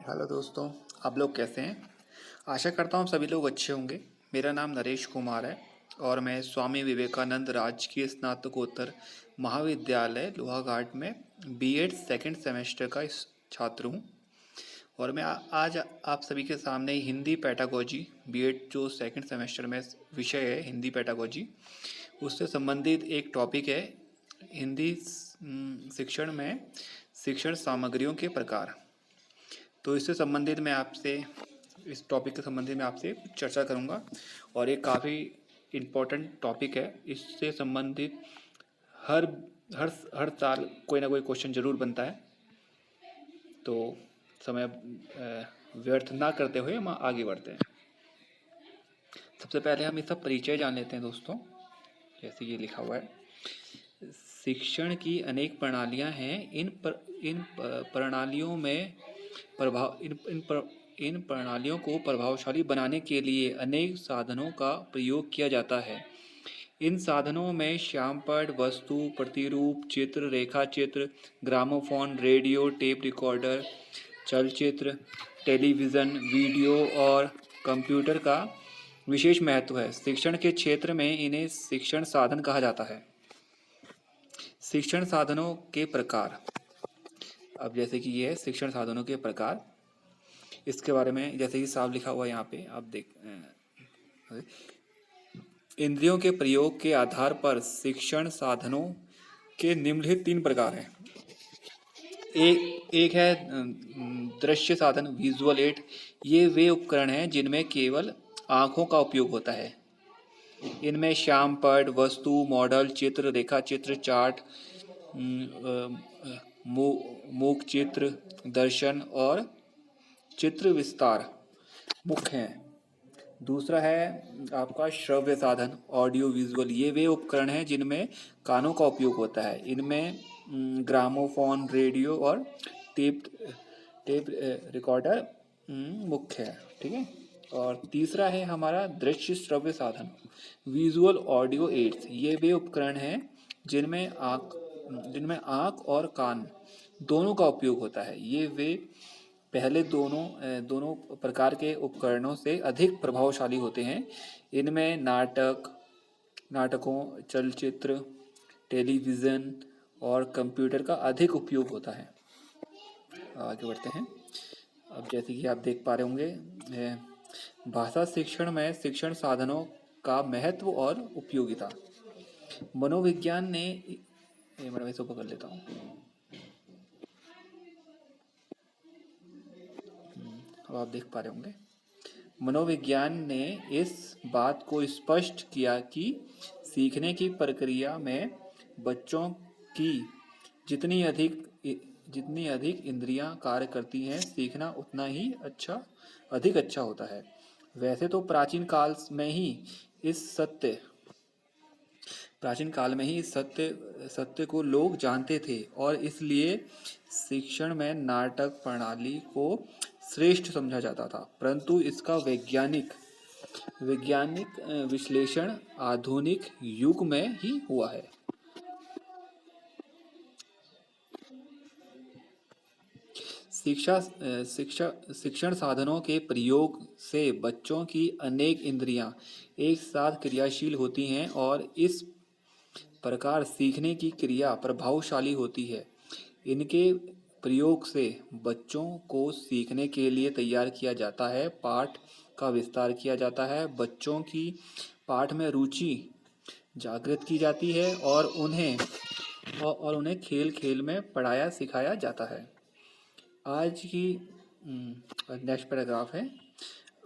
Hello दोस्तों। आप लोग कैसे हैं? आशा करता हूँ सभी लोग अच्छे होंगे। मेरा नाम नरेश कुमार है और मैं स्वामी विवेकानंद राजकीय स्नातकोत्तर महाविद्यालय लोहाघाट में बीएड सेकंड सेमेस्टर का छात्र हूँ। और मैं आज आप सभी के सामने हिंदी पैडागोजी बीएड जो सेकंड सेमेस्टर में विषय है हिंदी पैडागोजी, उससे संबंधित एक टॉपिक है हिंदी शिक्षण में शिक्षण सामग्रियों के प्रकार। तो इससे संबंधित मैं आपसे इस टॉपिक के संबंधित मैं आपसे कुछ चर्चा करूंगा और ये काफ़ी इम्पोर्टेंट टॉपिक है। इससे संबंधित हर हर हर साल कोई ना कोई क्वेश्चन जरूर बनता है। तो समय व्यर्थ ना करते हुए हम आगे बढ़ते हैं। सबसे पहले हम इसका परिचय जान लेते हैं दोस्तों। जैसे ये लिखा हुआ है, शिक्षण की अनेक प्रणालियां हैं। इन प्रणालियों में इन प्रणालियों को प्रभावशाली बनाने के लिए अनेक साधनों का प्रयोग किया जाता है। इन साधनों में श्यामपट्ट, वस्तु, प्रतिरूप, चित्र, रेखाचित्र, ग्रामोफोन, रेडियो, टेप रिकॉर्डर, चलचित्र, टेलीविज़न, वीडियो और कंप्यूटर का विशेष महत्व है। शिक्षण के क्षेत्र में इन्हें शिक्षण साधन कहा जाता है। शिक्षण साधनों के प्रकार। अब जैसे कि ये है शिक्षण साधनों के प्रकार, इसके बारे में जैसे कि साफ लिखा हुआ यहाँ पे आप देख इंद्रियों के प्रयोग के आधार पर शिक्षण साधनों के निम्नलिखित 3 प्रकार हैं। एक है दृश्य साधन, विजुअल एड। ये वे उपकरण हैं जिनमें केवल आँखों का उपयोग होता है। इनमें श्यामपट्ट, वस्तु, मॉडल, चित्र, रेखाचित्र, चार्ट, मूक चित्र, दर्शन और चित्र विस्तार मुख्य हैं। दूसरा है आपका श्रव्य साधन, ऑडियो विजुअल। ये वे उपकरण हैं जिनमें कानों का उपयोग होता है। इनमें ग्रामोफोन, रेडियो और टेप रिकॉर्डर मुख्य है। ठीक है। और तीसरा है हमारा दृश्य श्रव्य साधन, विजुअल ऑडियो एड्स। ये वे उपकरण हैं जिनमें आँख और कान दोनों का उपयोग होता है। ये वे पहले दोनों प्रकार के उपकरणों से अधिक प्रभावशाली होते हैं। इनमें नाटकों, चलचित्र, टेलीविज़न और कंप्यूटर का अधिक उपयोग होता है। आगे बढ़ते हैं। अब जैसे कि आप देख पा रहे होंगे, भाषा शिक्षण में शिक्षण साधनों का महत्व और उपयोगिता। मनोविज्ञान ने मैं इसको पकड़ लेता हूँ। अब आप देख पा रहे होंगे, मनोविज्ञान ने इस बात को स्पष्ट किया कि सीखने की प्रक्रिया में बच्चों की जितनी अधिक इंद्रियां कार्य करती हैं, सीखना उतना ही अधिक अच्छा होता है। वैसे तो प्राचीन काल में ही इस सत्य को लोग जानते थे और इसलिए शिक्षण में नाटक प्रणाली को श्रेष्ठ समझा जाता था। परंतु इसका वैज्ञानिक विश्लेषण आधुनिक युग में ही हुआ है। शिक्षण साधनों के प्रयोग से बच्चों की अनेक इंद्रियां एक साथ क्रियाशील होती हैं और इस प्रकार सीखने की क्रिया प्रभावशाली होती है। इनके प्रयोग से बच्चों को सीखने के लिए तैयार किया जाता है, पाठ का विस्तार किया जाता है, बच्चों की पाठ में रुचि जागृत की जाती है और उन्हें खेल खेल में पढ़ाया सिखाया जाता है। आज की नेक्स्ट पैराग्राफ है।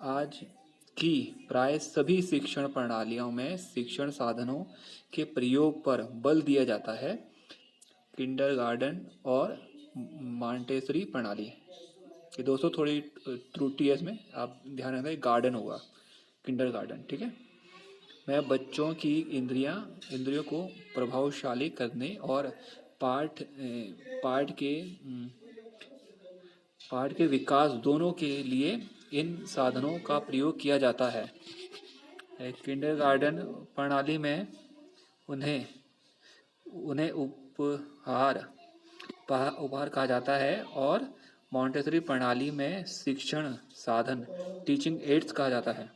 आज की प्राय सभी शिक्षण प्रणालियों में शिक्षण साधनों के प्रयोग पर बल दिया जाता है। किंडरगार्टन और मॉन्टेसरी प्रणाली। ये दोस्तों थोड़ी त्रुटि है इसमें, आप ध्यान रखें, गार्डन होगा, किंडरगार्टन। ठीक है। मैं बच्चों की इंद्रियों को प्रभावशाली करने और पाठ के विकास दोनों के लिए इन साधनों का प्रयोग किया जाता है। किंडरगार्टन प्रणाली में उन्हें उपहार कहा जाता है और मॉन्टेसरी प्रणाली में शिक्षण साधन टीचिंग एड्स कहा जाता है।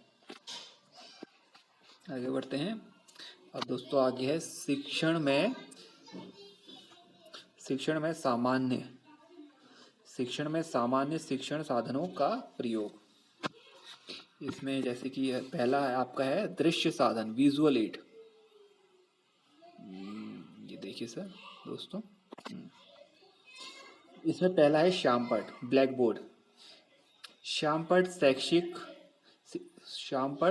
आगे बढ़ते हैं। अब दोस्तों आगे है शिक्षण में सामान्य शिक्षण साधनों का प्रयोग। इसमें जैसे कि पहला है आपका है दृश्य साधन, विजुअल एड। ये देखिए सर दोस्तों, इसमें पहला है श्यामपट, ब्लैक बोर्ड। श्यामपट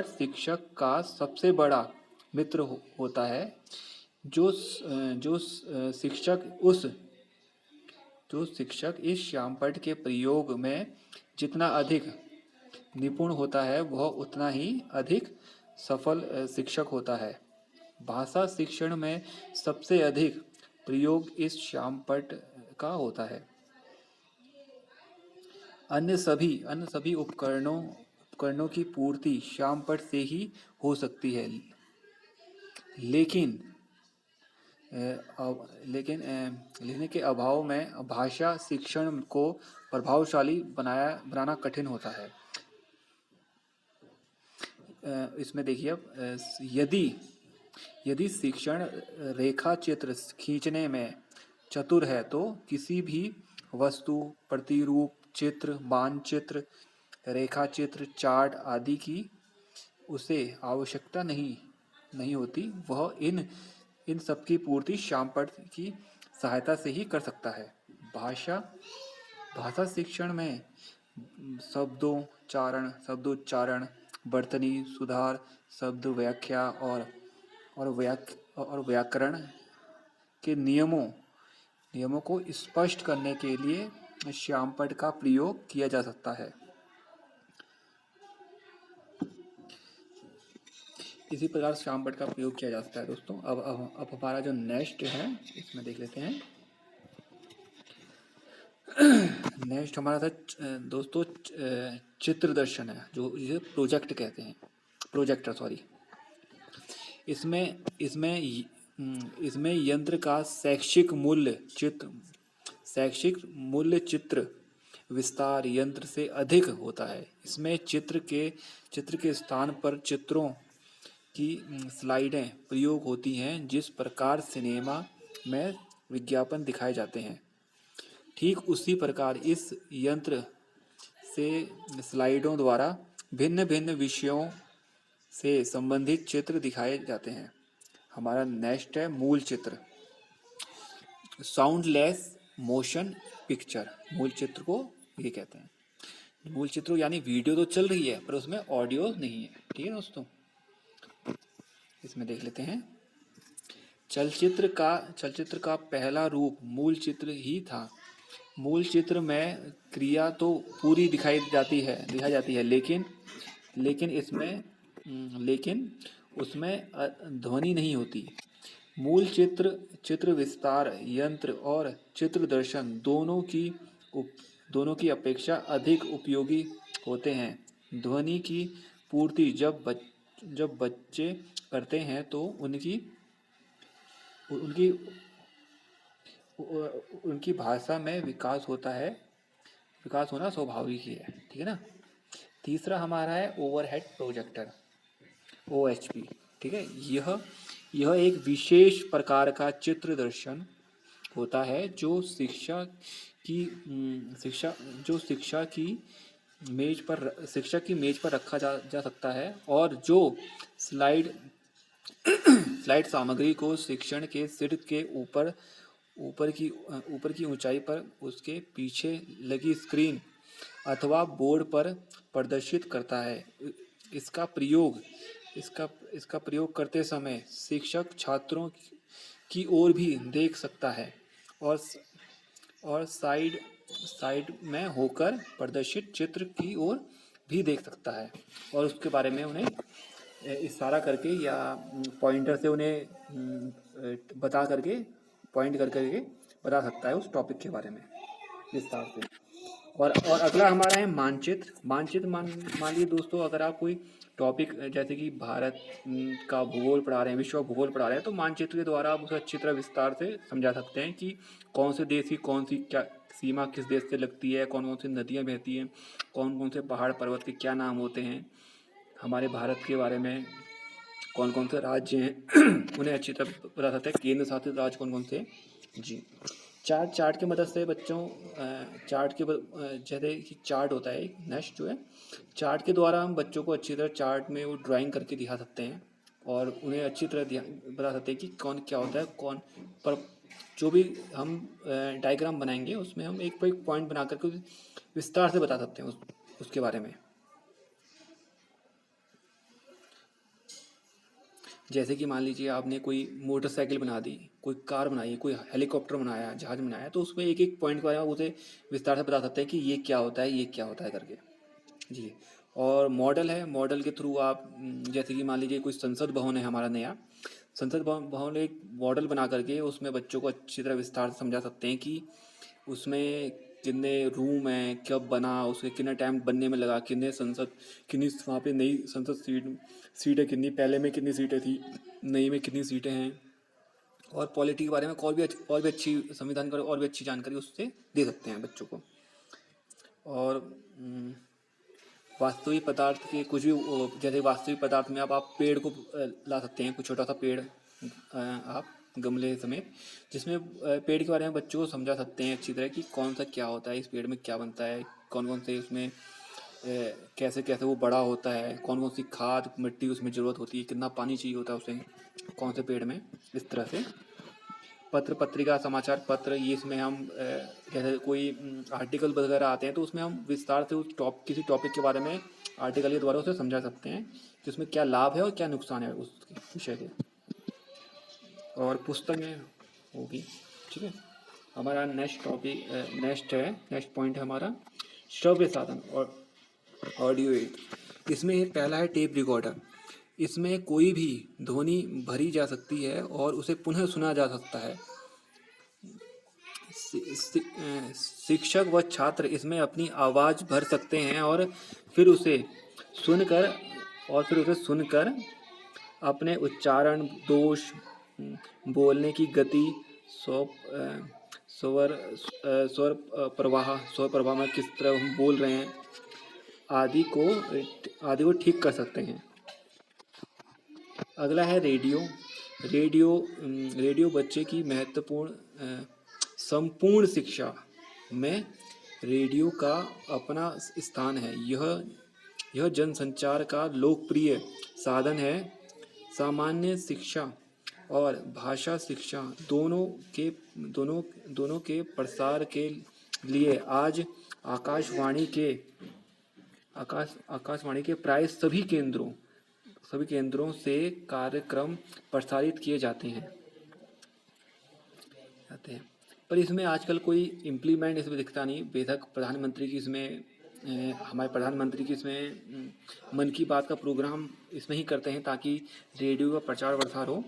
शिक्षक का सबसे बड़ा मित्र होता है। जो शिक्षक इस श्यामपट के प्रयोग में जितना अधिक निपुण होता है वह उतना ही अधिक सफल शिक्षक होता है। भाषा शिक्षण में सबसे अधिक प्रयोग इस श्यामपट का होता है। अन्य सभी उपकरणों की पूर्ति श्यामपट से ही हो सकती है, लेकिन लिखने के अभाव में भाषा शिक्षण को प्रभावशाली बनाना कठिन होता है। इसमें देखिए अब यदि शिक्षण रेखा चित्र खींचने में चतुर है तो किसी भी वस्तु, प्रतिरूप, चित्र, मानचित्र, रेखा चित्र, चार्ट आदि की उसे आवश्यकता नहीं होती। वह इन सब की पूर्ति श्यामपट की सहायता से ही कर सकता है। भाषा शिक्षण में शब्दोच्चारण, वर्तनी सुधार, शब्द व्याख्या और व्याकरण के नियमों को स्पष्ट करने के लिए श्यामपट का प्रयोग किया जा सकता है। इसी प्रकार श्यामपट का प्रयोग किया जा सकता है दोस्तों। अब हमारा जो नेक्स्ट है इसमें देख लेते हैं। नेक्स्ट हमारा था दोस्तों चित्र दर्शन है, जो इसे प्रोजेक्ट कहते हैं, प्रोजेक्टर सॉरी। इसमें यंत्र का शैक्षिक मूल्य चित्र विस्तार यंत्र से अधिक होता है। इसमें चित्र के स्थान पर चित्रों की स्लाइडें प्रयोग होती हैं। जिस प्रकार सिनेमा में विज्ञापन दिखाए जाते हैं, ठीक उसी प्रकार इस यंत्र से स्लाइडों द्वारा भिन्न भिन्न विषयों से संबंधित चित्र दिखाए जाते हैं। हमारा नेक्स्ट है मूल चित्र, साउंडलेस मोशन पिक्चर। मूल चित्र को ये कहते हैं। मूल चित्र यानी वीडियो तो चल रही है पर उसमें ऑडियो नहीं है। ठीक है दोस्तों, इसमें देख लेते हैं। चलचित्र का पहला रूप मूल चित्र ही था। मूल चित्र में क्रिया तो पूरी दिखाई जाती है, लेकिन उसमें ध्वनि नहीं होती। मूल चित्र विस्तार यंत्र और चित्र दर्शन दोनों की अपेक्षा अधिक उपयोगी होते हैं। ध्वनि की पूर्ति जब बच्चे करते हैं तो उनकी भाषा में विकास होना स्वाभाविक ही है। ठीक है ना। तीसरा हमारा है ओवरहेड प्रोजेक्टर, OHP। ठीक है, यह एक विशेष प्रकार का चित्र दर्शन होता है जो शिक्षा की मेज पर रखा जा सकता है और जो स्लाइड सामग्री को शिक्षण के सिर के ऊपर की ऊंचाई पर उसके पीछे लगी स्क्रीन अथवा बोर्ड पर प्रदर्शित करता है। इसका प्रयोग करते समय शिक्षक छात्रों की ओर भी देख सकता है और साइड में होकर प्रदर्शित चित्र की ओर भी देख सकता है और उसके बारे में उन्हें इशारा करके या पॉइंटर से उन्हें बता करके पॉइंट करके बता सकता है उस टॉपिक के बारे में विस्तार से। और अगला हमारा है मानचित्र। मान लीजिए दोस्तों, अगर आप कोई टॉपिक जैसे कि भारत का भूगोल पढ़ा रहे हैं, विश्व भूगोल पढ़ा रहे हैं, तो मानचित्र के द्वारा आप उसे अच्छी तरह विस्तार से समझा सकते हैं कि कौन से देश की कौन सी क्या सीमा किस देश से लगती है, कौन कौन सी नदियाँ बहती हैं, कौन कौन से पहाड़ पर्वत के क्या नाम होते हैं, हमारे भारत के बारे में कौन कौन से राज्य हैं उन्हें अच्छी तरह पता चलता है, केंद्र शासित राज्य कौन कौन से। जी, चार्ट की मदद से बच्चों जैसे कि चार्ट होता है एक नेक्स्ट जो है, चार्ट के द्वारा हम बच्चों को अच्छी तरह चार्ट में वो ड्राइंग करके दिखा सकते हैं और उन्हें अच्छी तरह बता सकते हैं कि कौन क्या होता है, कौन पर जो भी हम डायग्राम बनाएंगे उसमें हम एक पॉइंट बना करके विस्तार से बता सकते हैं उसके बारे में। जैसे कि मान लीजिए आपने कोई मोटरसाइकिल बना दी, कोई कार बनाई, कोई हेलीकॉप्टर बनाया, जहाज बनाया, तो उसमें एक एक पॉइंट के बारे में उसे विस्तार से बता सकते हैं कि ये क्या होता है, ये क्या होता है करके। जी, और मॉडल है, मॉडल के थ्रू आप जैसे कि मान लीजिए कोई संसद भवन है हमारा नया, संसद भवन एक मॉडल बना करके उसमें बच्चों को अच्छी तरह विस्तार से समझा सकते हैं कि उसमें कितने रूम हैं, कब बना, उसके कितना टाइम बनने में लगा, कितनी वहाँ पे नई संसद सीटें कितनी, पहले में कितनी सीटें थी, नई में कितनी सीटें हैं, और पॉलिटी के बारे में और भी अच्छी संविधान की और भी अच्छी जानकारी उससे दे सकते हैं बच्चों को। और वास्तविक पदार्थ के कुछ भी जैसे वास्तविक पदार्थ में आप पेड़ को ला सकते हैं, कुछ छोटा सा पेड़ आप गमले समेत, जिसमें पेड़ के बारे में बच्चों को समझा सकते हैं अच्छी तरह कि कौन सा क्या होता है, इस पेड़ में क्या बनता है, कौन कौन से उसमें कैसे कैसे वो बड़ा होता है, कौन कौन सी खाद मिट्टी उसमें ज़रूरत होती है, कितना पानी चाहिए होता है उसे कौन से पेड़ में। इस तरह से पत्र पत्रिका समाचार पत्र, ये इसमें हम जैसे कोई आर्टिकल वगैरह आते हैं तो उसमें हम विस्तार से किसी टॉपिक के बारे में आर्टिकल के द्वारा उसे समझा सकते हैं कि उसमें क्या लाभ है और क्या नुकसान है उस विषय के। और पुस्तकें होगी। ठीक है, हमारा नेक्स्ट पॉइंट है हमारा श्रव्य साधन और ऑडियो एड। इसमें पहला है टेप रिकॉर्डर। इसमें कोई भी ध्वनि भरी जा सकती है और उसे पुनः सुना जा सकता है। शिक्षक व छात्र इसमें अपनी आवाज़ भर सकते हैं और फिर उसे सुनकर अपने उच्चारण दोष, बोलने की गति, स्वर प्रवाह में किस तरह हम बोल रहे हैं आदि को ठीक कर सकते हैं। अगला है रेडियो बच्चे की महत्वपूर्ण संपूर्ण शिक्षा में रेडियो का अपना स्थान है। यह जनसंचार का लोकप्रिय साधन है। सामान्य शिक्षा और भाषा शिक्षा दोनों के प्रसार के लिए आज आकाशवाणी के प्राय सभी केंद्रों से कार्यक्रम प्रसारित किए जाते हैं। पर इसमें आजकल कोई इम्प्लीमेंट इसमें दिखता नहीं। बेशक हमारे प्रधानमंत्री की इसमें मन की बात का प्रोग्राम इसमें ही करते हैं ताकि रेडियो का प्रचार प्रसार हो,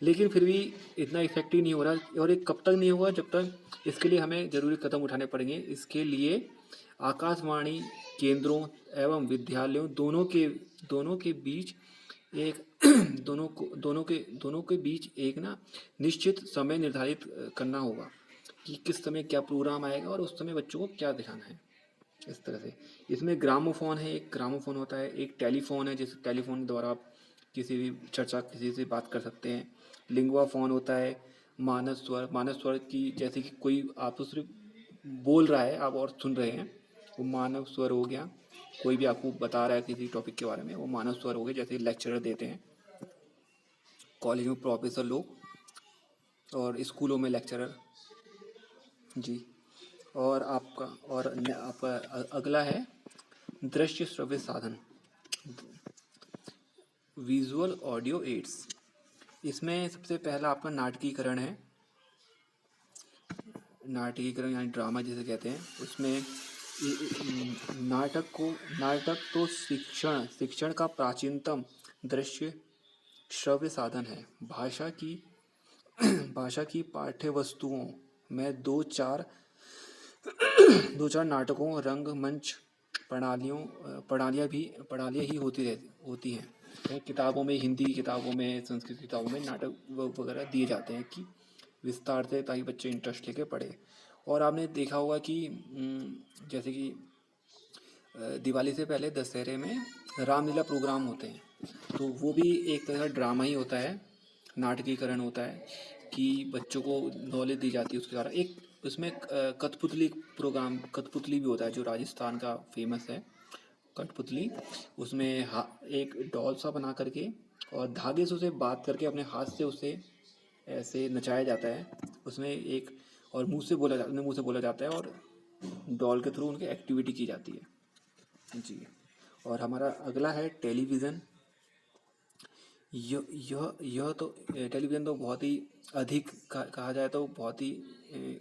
लेकिन फिर भी इतना इफेक्टिव नहीं हो रहा। और ये कब तक नहीं होगा, जब तक इसके लिए हमें ज़रूरी कदम उठाने पड़ेंगे। इसके लिए आकाशवाणी केंद्रों एवं विद्यालयों दोनों के बीच एक निश्चित समय निर्धारित करना होगा कि किस समय क्या प्रोग्राम आएगा और उस समय बच्चों को क्या दिखाना है। इस तरह से इसमें ग्रामोफोन है, एक ग्रामोफोन होता है, एक टेलीफोन है, जिस टेलीफोन द्वारा आप किसी से बात कर सकते हैं। लिंगुआ फोन होता है। मानस स्वर की जैसे कि कोई आप तो सिर्फ बोल रहा है आप और सुन रहे हैं, वो मानव स्वर हो गया। कोई भी आपको बता रहा है किसी टॉपिक के बारे में, वो मानव स्वर हो गया। जैसे लेक्चरर देते हैं कॉलेज में प्रोफेसर लोग और स्कूलों में लेक्चरर। जी, और आपका अगला है दृश्य श्रव्य साधन, विजुअल ऑडियो एड्स। इसमें सबसे पहला आपका नाटकीकरण है। नाटकीकरण यानी ड्रामा जिसे कहते हैं। उसमें नाटक तो शिक्षण का प्राचीनतम दृश्य श्रव्य साधन है। भाषा की पाठ्य वस्तुओं में दो चार नाटकों, रंगमंच प्रणालियाँ ही होती हैं। किताबों में, हिंदी किताबों में, संस्कृत किताबों में नाटक वगैरह दिए जाते हैं कि विस्तार से, ताकि बच्चे इंटरेस्ट लेके पढ़े। और आपने देखा होगा कि जैसे कि दिवाली से पहले दशहरे में रामलीला प्रोग्राम होते हैं, तो वो भी एक तरह का ड्रामा ही होता है, नाटकीकरण होता है कि बच्चों को नॉलेज दी जाती है उसके द्वारा। एक उसमें कठपुतली प्रोग्राम, कठपुतली भी होता है जो राजस्थान का फेमस है, कठपुतली। उसमें एक डॉल सा बना करके और धागे से उसे बात करके अपने हाथ से उसे ऐसे नचाया जाता है। उसमें एक और मुंह से बोला जाता है और डॉल के थ्रू उनकी एक्टिविटी की जाती है जी। और हमारा अगला है टेलीविज़न। यह तो टेलीविज़न तो बहुत ही अधिक कहा जाए तो बहुत ही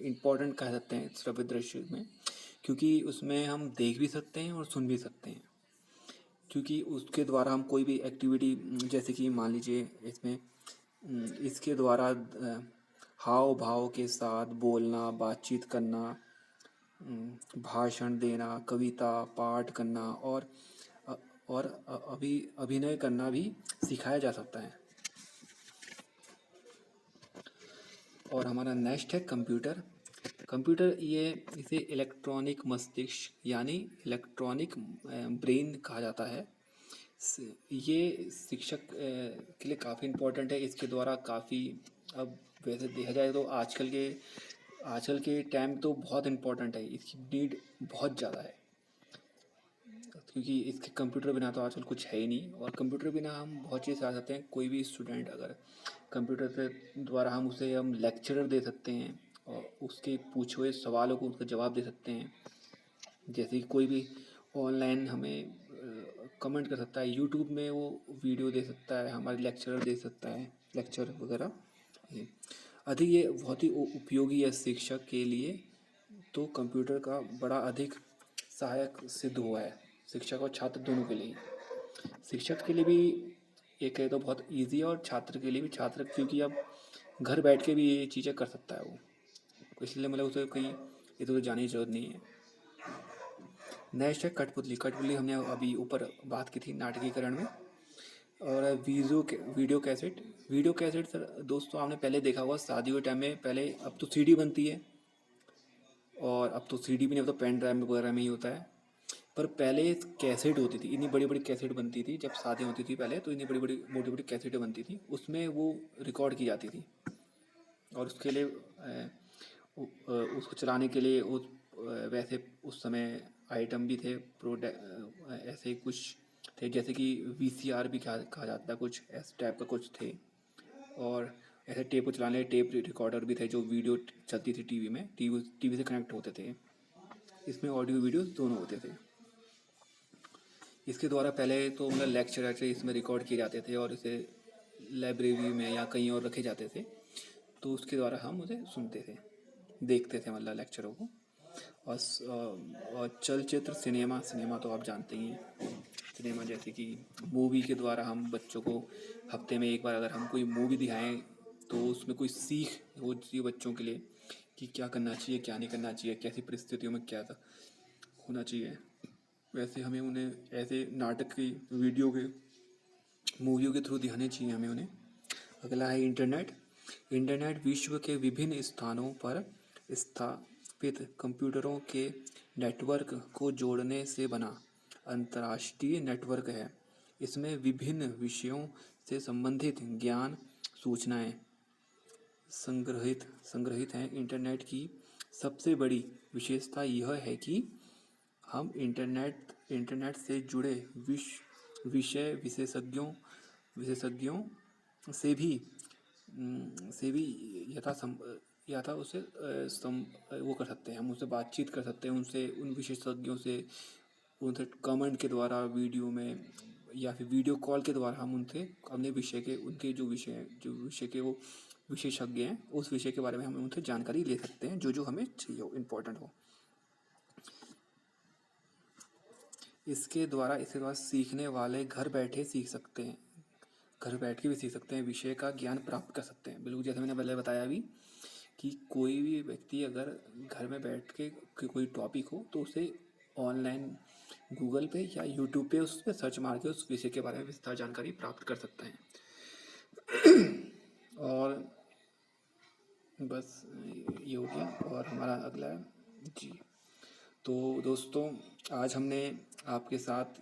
इम्पोर्टेंट कह सकते हैं श्रव्य दृश्य में, क्योंकि उसमें हम देख भी सकते हैं और सुन भी सकते हैं। क्योंकि उसके द्वारा हम कोई भी एक्टिविटी, जैसे कि मान लीजिए इसमें इसके द्वारा हाव भाव के साथ बोलना, बातचीत करना, भाषण देना, कविता पाठ करना और अभिनय करना भी सिखाया जा सकता है। और हमारा नेक्स्ट है कंप्यूटर। कंप्यूटर इसे इलेक्ट्रॉनिक मस्तिष्क यानी इलेक्ट्रॉनिक ब्रेन कहा जाता है। ये शिक्षक के लिए काफ़ी इम्पोर्टेंट है। इसके द्वारा काफ़ी, अब वैसे देखा जाए तो आजकल के टाइम तो बहुत इम्पोर्टेंट है, इसकी नीड बहुत ज़्यादा है, क्योंकि इसके कंप्यूटर बिना तो आजकल कुछ है ही नहीं। और कंप्यूटर बिना हम बहुत चीज़ आ सकते हैं। कोई भी स्टूडेंट अगर कंप्यूटर के द्वारा हम लेक्चरर दे सकते हैं और उसके पूछे हुए सवालों को उसका जवाब दे सकते हैं। जैसे कि कोई भी ऑनलाइन हमें कमेंट कर सकता है, यूट्यूब में वो वीडियो दे सकता है, हमारे लेक्चरर दे सकता है लेक्चर वगैरह। ये बहुत ही उपयोगी है शिक्षक के लिए। तो कंप्यूटर का बड़ा अधिक सहायक सिद्ध हुआ है, शिक्षक और छात्र दोनों के लिए। शिक्षक के लिए भी ये कहे तो बहुत इजी है, और छात्र के लिए भी, छात्र क्योंकि अब घर बैठ के भी ये चीज़ें कर सकता है वो, इसलिए मतलब उसे कहीं इधर उधर जाने की जरूरत नहीं है। नेक्स्ट है कठपुतली। कठपुतली हमने अभी ऊपर बात की थी नाटकीकरण में। और वीडियो कैसेट सर दोस्तों आपने पहले देखा होगा शादियों के टाइम में, पहले, अब तो सीडी बनती है और अब तो सीडी भी नहीं, अब तो पेन ड्राइव वगैरह में ही होता है। पर पहले कैसेट होती थी, इतनी बड़ी बड़ी कैसेट बनती थी जब शादी होती थी पहले, तो इतनी बड़ी बड़ी मोटी मोटी कैसेटें बनती थी, उसमें वो रिकॉर्ड की जाती थी। और उसके लिए उसको चलाने के लिए वैसे उस समय आइटम भी थे, ऐसे कुछ थे, जैसे कि वीसीआर भी कहा जाता है, कुछ ऐसे टाइप का कुछ थे। और ऐसे टेप को चलाने टेप रिकॉर्डर भी थे जो वीडियो चलती थी टीवी में, टीवी से कनेक्ट होते थे। इसमें ऑडियो वीडियो दोनों होते थे। इसके द्वारा पहले तो मतलब लेक्चर इसमें रिकॉर्ड किए जाते थे और इसे लाइब्रेरी में या कहीं और रखे जाते थे, तो उसके द्वारा हम उसे सुनते थे, देखते थे मतलब लेक्चरों को। और चलचित्र, सिनेमा तो आप जानते ही हैं। सिनेमा जैसे कि मूवी के द्वारा हम बच्चों को हफ्ते में एक बार अगर हम कोई मूवी दिखाएं तो उसमें कोई सीख होती है बच्चों के लिए कि क्या करना चाहिए, क्या नहीं करना चाहिए, कैसी परिस्थितियों में क्या होना चाहिए। वैसे हमें उन्हें ऐसे नाटक की मूवियों के थ्रू दिखाने चाहिए हमें उन्हें। अगला है इंटरनेट विश्व के विभिन्न स्थानों पर स्थापित कंप्यूटरों के नेटवर्क को जोड़ने से बना अंतर्राष्ट्रीय नेटवर्क है। इसमें विभिन्न विषयों से संबंधित ज्ञान, सूचनाएं संग्रहित हैं। इंटरनेट की सबसे बड़ी विशेषता यह है कि हम इंटरनेट से जुड़े विषय विशेषज्ञों से भी यथा उसे वो कर सकते हैं, हम उनसे बातचीत कर सकते हैं, उनसे उन विशेषज्ञों से उनसे कमेंट के द्वारा, वीडियो में या फिर वीडियो कॉल के द्वारा हम उनसे अपने विषय के, उनके जो विषय के वो विशेषज्ञ हैं, उस विषय के बारे में हम उनसे जानकारी ले सकते हैं जो हमें चाहिए हो, इम्पोर्टेंट हो। इसके द्वारा सीखने वाले घर बैठ के भी सीख सकते हैं, विषय का ज्ञान प्राप्त कर सकते हैं। बिल्कुल जैसे मैंने पहले बताया अभी कि कोई भी व्यक्ति अगर घर में बैठ के कोई टॉपिक हो तो उसे ऑनलाइन गूगल पे या यूट्यूब पे उस पर सर्च मार के उस विषय के बारे में विस्तार जानकारी प्राप्त कर सकता है। और बस ये हो गया और हमारा अगला है जी। तो दोस्तों, आज हमने आपके साथ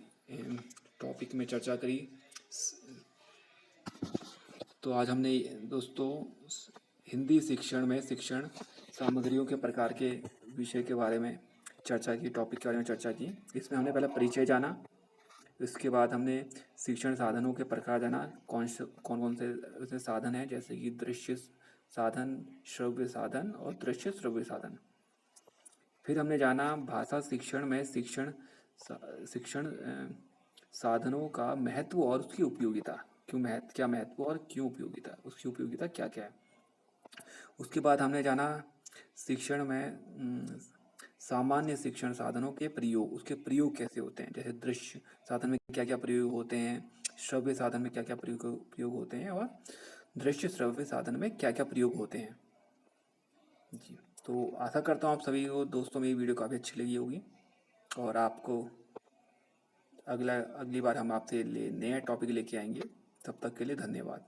टॉपिक में चर्चा करी। तो आज हमने दोस्तों हिंदी शिक्षण में शिक्षण सामग्रियों के प्रकार के विषय के बारे में चर्चा की, टॉपिक के बारे में चर्चा की। इसमें हमने पहले परिचय जाना, इसके बाद हमने शिक्षण साधनों के प्रकार जाना, कौन कौन से ऐसे साधन हैं, जैसे कि दृश्य साधन, श्रव्य साधन और दृश्य श्रव्य साधन। फिर हमने जाना भाषा शिक्षण में शिक्षण साधनों का महत्व और उसकी उपयोगिता, क्या महत्व और क्यों उपयोगिता, उसकी उपयोगिता क्या क्या है। उसके बाद हमने जाना शिक्षण में सामान्य शिक्षण साधनों के प्रयोग, उसके प्रयोग कैसे होते हैं, जैसे दृश्य साधन में क्या क्या प्रयोग होते हैं, श्रव्य साधन में क्या क्या प्रयोग होते हैं और दृश्य श्रव्य साधन में क्या क्या प्रयोग होते हैं जी। तो आशा करता हूँ आप सभी को दोस्तों मेरी वीडियो काफ़ी अच्छी लगी होगी और आपको अगली बार हम आपसे नया टॉपिक लेके आएंगे। तब तक के लिए धन्यवाद।